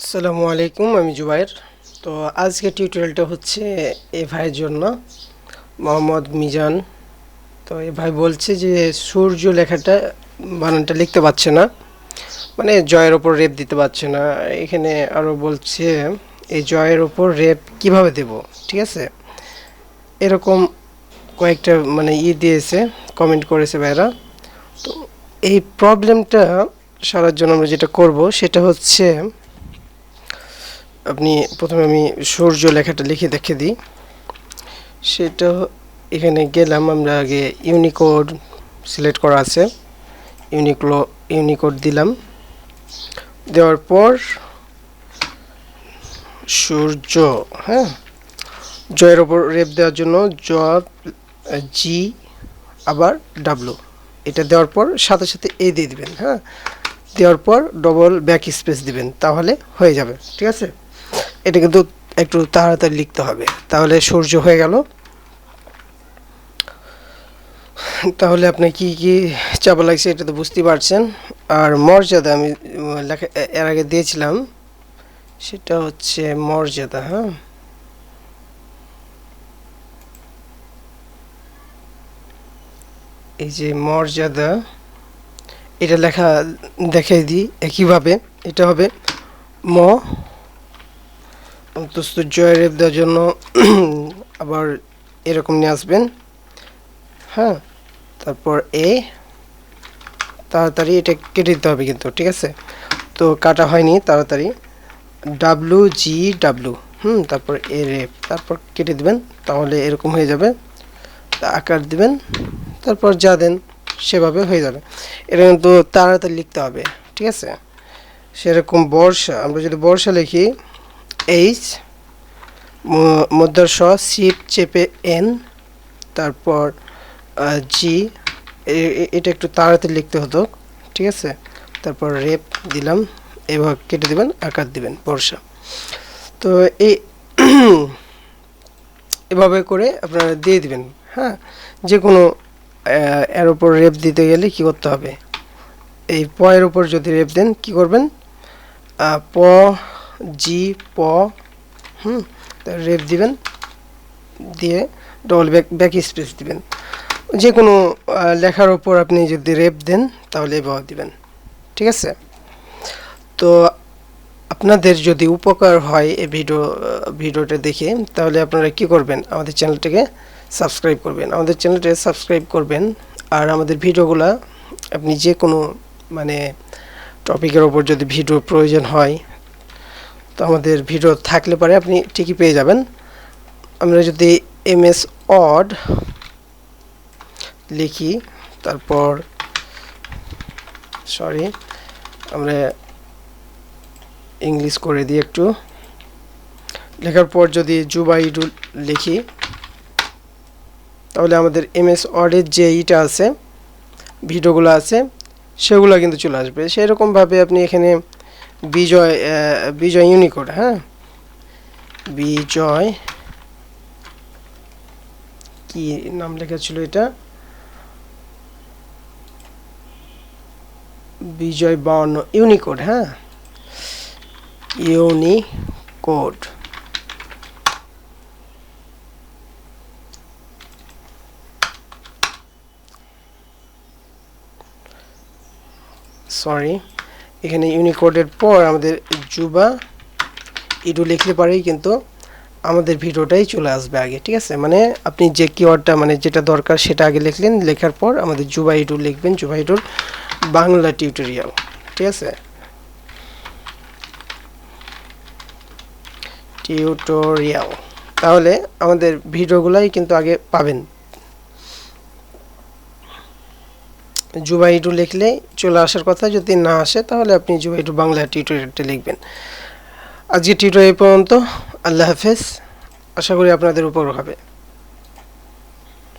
আসসালামু আলাইকুম, আমি জুবাইর। তো আজকে টিউটোরিয়ালটা হচ্ছে এ ভাইয়ের জন্য, মোহাম্মদ মিজান। তো এ ভাই বলছে যে সূর্য লেখাটা বানানটা লিখতে পারছে না, মানে জয়ের ওপর রেপ দিতে পারছে না। এখানে আরও বলছে এই জয়ের ওপর রেপ কিভাবে দেব, ঠিক আছে। এরকম কয়েকটা মানে দিয়েছে, কমেন্ট করেছে ভাইরা। তো এই প্রবলেমটা সারার জন্য আমরা যেটা করব সেটা হচ্ছে, আপনি প্রথমে আমি সূর্য লেখাটা লিখে দেখে দিই। সেটা এখানে গেলাম, আমরা আগে ইউনিকোড সিলেক্ট করা আছে, ইউনিকোড দিলাম। দেওয়ার পর সূর্য, হ্যাঁ, জয়ের ওপর রেপ দেওয়ার জন্য জ, জি, আবার ডাব্লু, এটা দেওয়ার পর সাথে সাথে এ দিয়ে দিবেন। হ্যাঁ, দেওয়ার পর ডবল ব্যাক স্পেস দিবেন, তাহলে হয়ে যাবে, ঠিক আছে। এটা কিন্তু একটু তাড়াতাড়ি লিখতে হবে, তাহলে সূর্য হয়ে গেল। তাহলে আপনি কি কি চাপা লাগছে এটা তো বুঝতেই পারছেন। আর মর্যাদা আমি লেখা এর আগে দিয়েছিলাম, সেটা হচ্ছে মর্যাদা। হ্যাঁ, এই যে মর্যাদা, এটা লেখা দেখাই দিই একইভাবে। এটা হবে ম, অন্তস্থ জয়ের রেপ দেওয়ার জন্য আবার এরকম নিয়ে আসবেন। হ্যাঁ, তারপর এ, তাড়াতাড়ি এটা কেটে দিতে হবে কিন্তু, ঠিক আছে। তো কাটা হয়নি, তাড়াতাড়ি ডাব্লু, জি, ডাব্লু, তারপর এ রেপ, তারপর কেটে দিবেন, তাহলে এরকম হয়ে যাবে। আকার দিবেন, তারপর যা দেন সেভাবে হয়ে যাবে। এটা কিন্তু তাড়াতাড়ি লিখতে হবে, ঠিক আছে। সেরকম বর্ষা, আমরা যদি বর্ষা লিখি এইচ, মধ্যার স, শিপ চেপে এন, তারপর জি, এটা একটু তাড়াতাড়ি লিখতে হতো, ঠিক আছে। তারপর রেপ দিলাম, এভাবে কেটে দিবেন, আকার দিবেন বর্ষা। তো এই এভাবে করে আপনারা দিয়ে দিবেন। হ্যাঁ, যে কোনো এর উপর রেপ দিতে গেলে কি করতে হবে, এই প এর উপর যদি রেপ দেন কি করবেন, প, জি, প, রেপ দিবেন, দিয়ে ডবল ব্যাক স্পেস দিবেন। যে কোনো লেখার ওপর আপনি যদি রেপ দেন তাহলে এভাবে দিবেন, ঠিক আছে। তো আপনাদের যদি উপকার হয় এই ভিডিওটা দেখে, তাহলে আপনারা কি করবেন, আমাদের চ্যানেলটাকে সাবস্ক্রাইব করবেন, আমাদের চ্যানেলটাকে সাবস্ক্রাইব করবেন। আর আমাদের ভিডিওগুলা আপনি যে কোনো মানে টপিকের ওপর যদি ভিডিও প্রয়োজন হয়, তো আমাদের ভিডিও থাকলে পরে আপনি ঠিকই পেয়ে যাবেন। আমরা যদি এমএস অড লিখি, তারপর আমরা ইংলিশ করে দিই একটু, লেখার পর যদি জুবাইডু লিখি, তাহলে আমাদের এমএস অডের যে ইটা আছে, ভিডিওগুলো আছে, সেগুলো কিন্তু চলে আসবে। সেরকমভাবে আপনি এখানে বিজয় ইউনিকোড, হ্যাঁ, বিজয়, কি নাম লেখা ছিল এটা, বিজয় 52 ইউনিকোড, হ্যাঁ, ইউনিকোড, এখানে ইউনিকোডের পর আমাদের জুবা ইডু লিখলে পারেই কিন্তু আমাদের ভিডিওটাই চলে আসবে আগে, ঠিক আছে। মানে আপনি যে কিওয়ার্ডটা মানে যেটা দরকার সেটা আগে লিখলেন, লেখার পর আমাদের জুবা ইডু লিখবেন, জুবা ইডুর বাংলা টিউটোরিয়াল, ঠিক আছে, টিউটোরিয়াল। তাহলে আমাদের ভিডিওগুলাই কিন্তু আগে পাবেন। জুবাইডু লিখলে চলে আসার কথা, যদি না আসে তাহলে আপনি জুবাইডু বাংলা টিউটোরিয়ালটা লিখবেন। আজকে টিউটোরিয়াল পর্যন্ত, আল্লাহ হাফেজ। আশা করি আপনাদের উপকার হবে।